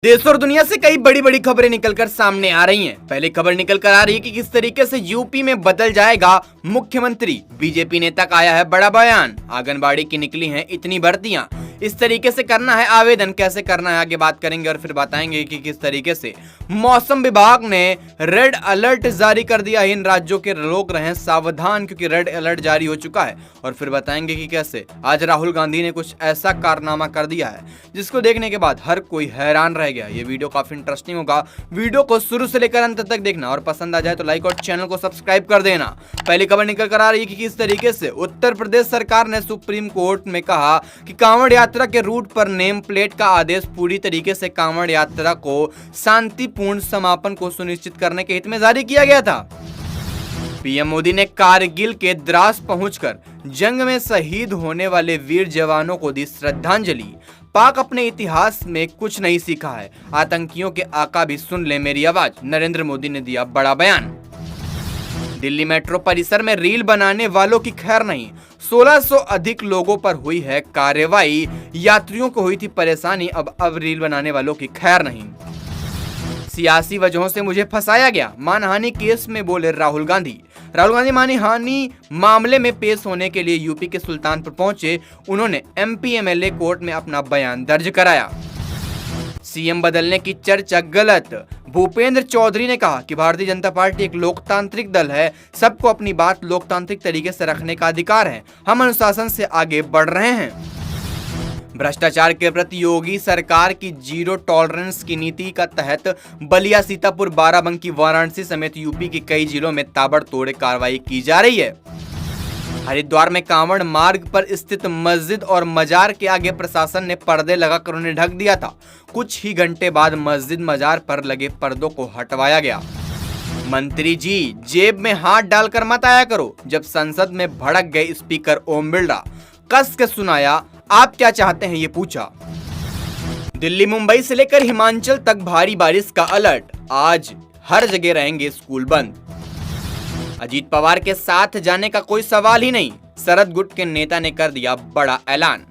देश और दुनिया से कई बड़ी बड़ी खबरें निकलकर सामने आ रही हैं। पहली खबर निकलकर आ रही है कि किस तरीके से यूपी में बदल जाएगा मुख्यमंत्री। बीजेपी नेता का आया है बड़ा बयान। आंगनबाड़ी की निकली हैं इतनी भर्तियां, इस तरीके से करना है आवेदन, कैसे करना है आगे बात करेंगे और फिर बताएंगे कि किस तरीके से मौसम विभाग ने रेड अलर्ट जारी कर दिया है। इन राज्यों के लोग रहें सावधान क्योंकि रेड अलर्ट जारी हो चुका है और फिर बताएंगे कि कैसे आज राहुल गांधी ने कुछ ऐसा कारनामा कर दिया है जिसको देखने के बाद हर कोई हैरान रह गया। ये वीडियो काफी इंटरेस्टिंग होगा, वीडियो को शुरू से लेकर अंत तक देखना और पसंद आ जाए तो लाइक और चैनल को सब्सक्राइब कर देना। पहली खबर निकल कर आ रही है कि किस तरीके से उत्तर प्रदेश सरकार ने सुप्रीम कोर्ट में कहा कि कांवड़ यात्रा के रूट पर नेम प्लेट का आदेश पूरी तरीके से कांवड़ यात्रा को शांतिपूर्ण समापन को सुनिश्चित करने के हित में जारी किया गया था। पीएम मोदी ने कारगिल के द्रास पहुंचकर जंग में शहीद होने वाले वीर जवानों को दी श्रद्धांजलि। पाक अपने इतिहास में कुछ नहीं सीखा है, आतंकियों के आका भी सुन ले मेरी आवाज। नरेंद्र मोदी ने दिया बड़ा बयान। दिल्ली मेट्रो परिसर में रील बनाने वालों की खैर नहीं, 1600 अधिक लोगों पर हुई है कार्रवाई। यात्रियों को हुई थी परेशानी, अब रील बनाने वालों की खैर नहीं। सियासी वजहों से मुझे फंसाया गया, मानहानि केस में बोले राहुल गांधी। राहुल गांधी मानहानि मामले में पेश होने के लिए यूपी के सुल्तानपुर पहुंचे। उन्होंने एमपी एमएलए कोर्ट में अपना बयान दर्ज कराया। सीएम बदलने की चर्चा गलत, भूपेंद्र चौधरी ने कहा कि भारतीय जनता पार्टी एक लोकतांत्रिक दल है, सबको अपनी बात लोकतांत्रिक तरीके से रखने का अधिकार है, हम अनुशासन से आगे बढ़ रहे हैं। भ्रष्टाचार के प्रति योगी सरकार की जीरो टॉलरेंस की नीति का तहत बलिया, सीतापुर, बाराबंकी, वाराणसी समेत यूपी के कई जिलों में ताबड़तोड़ कार्रवाई की जा रही है। हरिद्वार में कांवड़ मार्ग पर स्थित मस्जिद और मजार के आगे प्रशासन ने पर्दे लगाकर उन्हें ढक दिया था। कुछ ही घंटे बाद मस्जिद मजार पर लगे पर्दों को हटवाया गया। मंत्री जी जेब में हाथ डालकर मत आया करो, जब संसद में भड़क गए स्पीकर ओम बिरला। कस के सुनाया, आप क्या चाहते हैं ये पूछा। दिल्ली, मुंबई से लेकर हिमाचल तक भारी बारिश का अलर्ट, आज हर जगह रहेंगे स्कूल बंद। अजीत पवार के साथ जाने का कोई सवाल ही नहीं, शरद गुट के नेता ने कर दिया बड़ा ऐलान।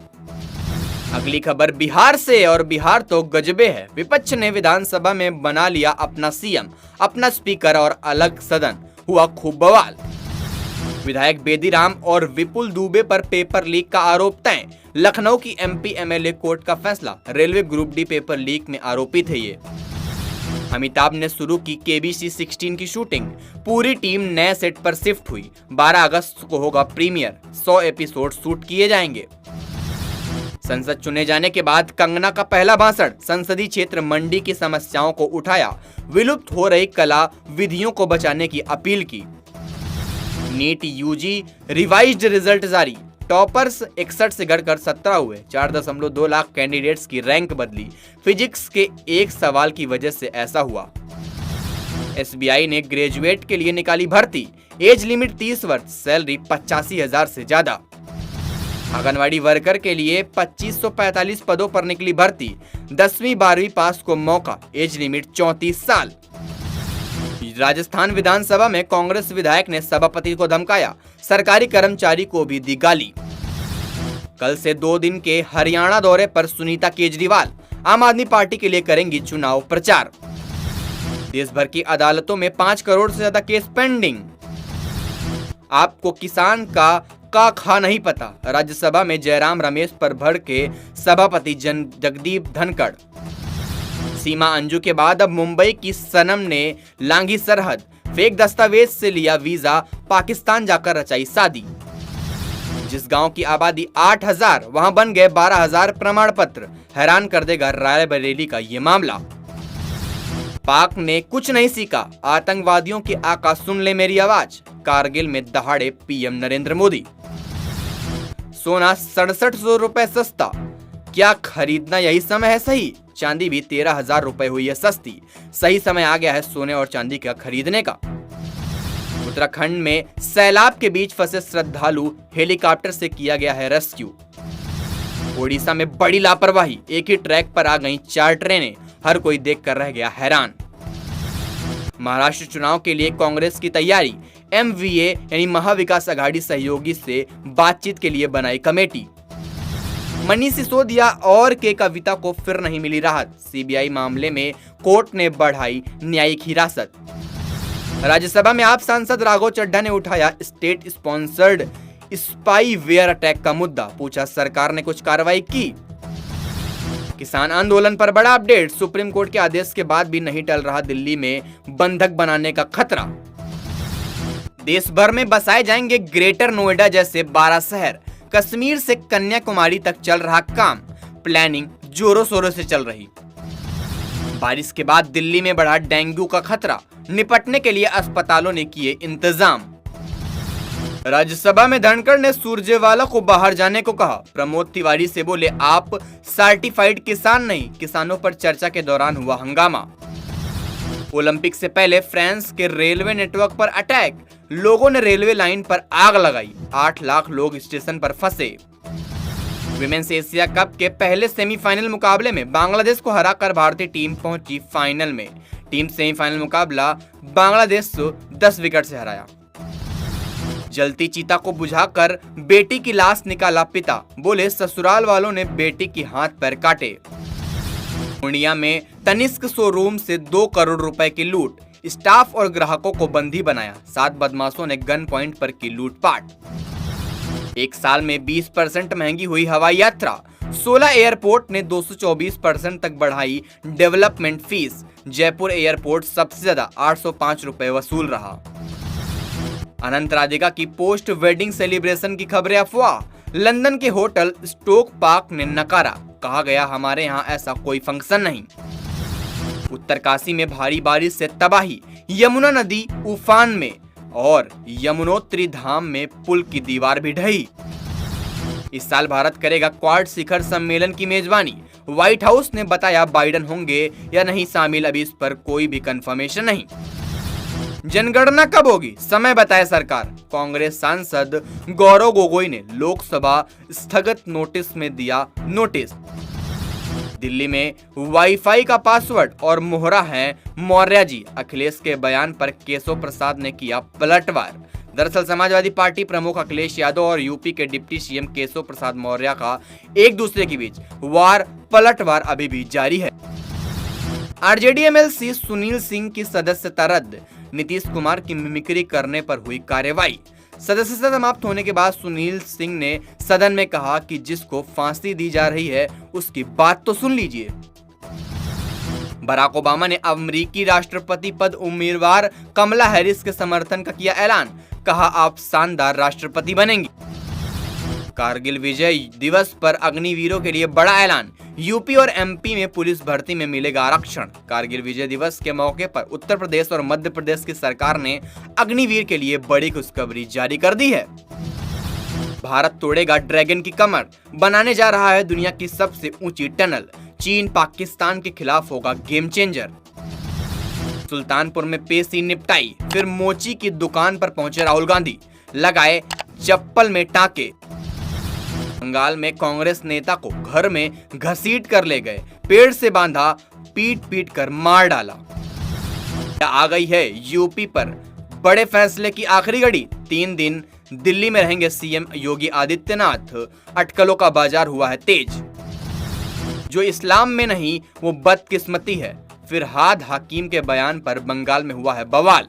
अगली खबर बिहार से, और बिहार तो गजबे है। विपक्ष ने विधानसभा में बना लिया अपना सीएम, अपना स्पीकर और अलग सदन, हुआ खूब बवाल। विधायक बेदीराम और विपुल दुबे पर पेपर लीक का आरोप तय। लखनऊ की एमपी एमएलए कोर्ट का फैसला, railway group D paper leak में आरोपी थे ये। अमिताभ ने शुरू की केबीसी 16 की शूटिंग, पूरी टीम नए सेट पर शिफ्ट हुई। 12 अगस्त को होगा प्रीमियर, 100 एपिसोड शूट किए जाएंगे। संसद चुने जाने के बाद कंगना का पहला भाषण, संसदीय क्षेत्र मंडी की समस्याओं को उठाया, विलुप्त हो रही कला विधियों को बचाने की अपील की। नीट यूजी रिवाइज्ड रिजल्ट जारी, टॉपर्स 61 से घटकर 17 हुए। 4.2 लाख कैंडिडेट्स की रैंक बदली, फिजिक्स के एक सवाल की वजह से ऐसा हुआ। एसबीआई ने ग्रेजुएट के लिए निकाली भर्ती, एज लिमिट 30 वर्ष, सैलरी 85,000 से ज्यादा। आंगनवाड़ी वर्कर के लिए 2545 पदों पर निकली भर्ती, 10वीं 12वीं पास को मौका, एज लिमिट 34 साल। राजस्थान विधानसभा में कांग्रेस विधायक ने सभापति को धमकाया, सरकारी कर्मचारी को भी दी गाली। कल से 2 दिन के हरियाणा दौरे पर सुनीता केजरीवाल, आम आदमी पार्टी के लिए करेंगी चुनाव प्रचार। देश भर की अदालतों में 5 करोड़ से ज्यादा केस पेंडिंग। आपको किसान का खा नहीं पता, राज्यसभा में जयराम रमेश पर भड़के सभापति जगदीप धनखड़। सीमा अंजू के बाद अब मुंबई की सनम ने लांघी सरहद, फेक दस्तावेज से लिया वीजा, पाकिस्तान जाकर रचाई शादी। जिस गांव की आबादी 8000, वहां बन गए 12000 प्रमाण पत्र, हैरान कर देगा रायबरेली का ये मामला। पाक ने कुछ नहीं सीखा, आतंकवादियों के आका सुन ले मेरी आवाज। कारगिल में दहाड़े पीएम नरेंद्र मोदी। सोना 6700 रुपए सस्ता, क्या खरीदना यही समय है सही? चांदी भी 13,000 रुपए हुई है सस्ती, सही समय आ गया है सोने और चांदी का खरीदने का। उत्तराखंड में सैलाब के बीच फंसे श्रद्धालु, हेलीकॉप्टर से किया गया है रेस्क्यू। ओडिशा में बड़ी लापरवाही, एक ही ट्रैक पर आ गईं 4 ट्रेनें, हर कोई देखकर रह गया हैरान। महाराष्ट्र चुनाव के लिए कांग्रेस की तैयारी, एमवीए यानी महाविकास आघाड़ी सहयोगी से बातचीत के लिए बनाई कमेटी। मनीष सिसोदिया और के कविता को फिर नहीं मिली राहत। सीबीआई मामले में कोर्ट ने बढ़ाई न्यायिक हिरासत। राज्यसभा में आप सांसद राघव चड्ढा ने उठाया स्टेट स्पॉन्सर्ड स्पाईवेयर अटैक का मुद्दा। पूछा, सरकार ने कुछ कार्रवाई की? किसान आंदोलन पर बड़ा अपडेट। सुप्रीम कोर्ट के आदेश के बाद भी नहीं टल रहा दिल्ली में बंधक बनाने का खतरा। देश भर में बसाए जाएंगे ग्रेटर नोएडा जैसे 12 शहर। कश्मीर से कन्याकुमारी तक चल रहा काम, प्लानिंग जोरों शोरों से चल रही। बारिश के बाद दिल्ली में बढ़ा डेंगू का खतरा, निपटने के लिए अस्पतालों ने किए इंतजाम। राज्यसभा में धनखड़ ने सुरजेवाला को बाहर जाने को कहा। प्रमोद तिवारी से बोले, आप सर्टिफाइड किसान नहीं। किसानों पर चर्चा के दौरान हुआ हंगामा। ओलंपिक से पहले फ्रांस के रेलवे नेटवर्क पर अटैक, लोगों ने रेलवे लाइन पर आग लगाई। 8 लाख लोग स्टेशन पर फंसे। विमेंस एशिया कप के पहले सेमीफाइनल मुकाबले में बांग्लादेश को हराकर भारतीय टीम पहुंची फाइनल में। टीम सेमीफाइनल मुकाबला बांग्लादेश को 10 विकेट से हराया। जलती चिता को बुझाकर बेटी की लाश निकाला पिता, बोले ससुराल वालों ने बेटी की हाथ पैर काटे। पूर्णिया में तनिष्क शोरूम से 2 करोड़ रुपए की लूट, स्टाफ और ग्राहकों को बंदी बनाया। 7 बदमाशों ने गन पॉइंट पर की लूटपाट। एक साल में 20% महंगी हुई हवाई यात्रा। 16 एयरपोर्ट ने 224% तक बढ़ाई डेवलपमेंट फीस। जयपुर एयरपोर्ट सबसे ज्यादा 805 रुपए वसूल रहा। अनंत राधिका की पोस्ट वेडिंग सेलिब्रेशन की खबरें अफवाह। लंदन के होटल स्टोक पार्क ने नकारा, कहा गया हमारे यहाँ ऐसा कोई फंक्शन नहीं। उत्तरकाशी में भारी बारिश से तबाही, यमुना नदी उफान में और यमुनोत्री धाम में पुल की दीवार भी ढही। इस साल भारत करेगा क्वाड शिखर सम्मेलन की मेजबानी। व्हाइट हाउस ने बताया बाइडेन होंगे या नहीं शामिल, अभी इस पर कोई भी कंफर्मेशन नहीं। जनगणना कब होगी, समय बताए सरकार। कांग्रेस सांसद गौरव गोगोई ने लोकसभा स्थगित नोटिस में दिया नोटिस। दिल्ली में वाईफाई का पासवर्ड और मोहरा है मौर्य जी। अखिलेश के बयान पर केशव प्रसाद ने किया पलटवार। दरअसल समाजवादी पार्टी प्रमुख अखिलेश यादव और यूपी के डिप्टी सीएम केशव प्रसाद मौर्य का एक दूसरे के बीच वार पलटवार अभी भी जारी है। आरजेडी एमएलसी सुनील सिंह की सदस्यता रद्द। नीतीश कुमार की मिमिक्री करने पर हुई कार्रवाई। सदस्यता समाप्त होने के बाद सुनील सिंह ने सदन में कहा कि जिसको फांसी दी जा रही है उसकी बात तो सुन लीजिए। बराक ओबामा ने अमेरिकी राष्ट्रपति पद उम्मीदवार कमला हैरिस के समर्थन का किया ऐलान, कहा आप शानदार राष्ट्रपति बनेंगी। कारगिल विजय दिवस पर अग्निवीरों के लिए बड़ा ऐलान। यूपी और एमपी में पुलिस भर्ती में मिलेगा आरक्षण। कारगिल विजय दिवस के मौके पर उत्तर प्रदेश और मध्य प्रदेश की सरकार ने अग्निवीर के लिए बड़ी खुशखबरी जारी कर दी है। भारत तोड़ेगा ड्रैगन की कमर, बनाने जा रहा है दुनिया की सबसे ऊंची टनल। चीन पाकिस्तान के खिलाफ होगा गेम चेंजर। सुल्तानपुर में पेशी निपटाई, फिर मोची की दुकान पर पहुंचे राहुल गांधी, लगाए चप्पल में टाके। बंगाल में कांग्रेस नेता को घर में घसीट कर ले गए, पेड़ से बांधा, पीट पीट कर मार डाला। आ गई है यूपी पर बड़े फैसले की आखिरी घड़ी। 3 दिन दिल्ली में रहेंगे सीएम योगी आदित्यनाथ। अटकलों का बाजार हुआ है तेज। जो इस्लाम में नहीं वो बदकिस्मती है। फिरहाद हकीम के बयान पर बंगाल में हुआ है बवाल।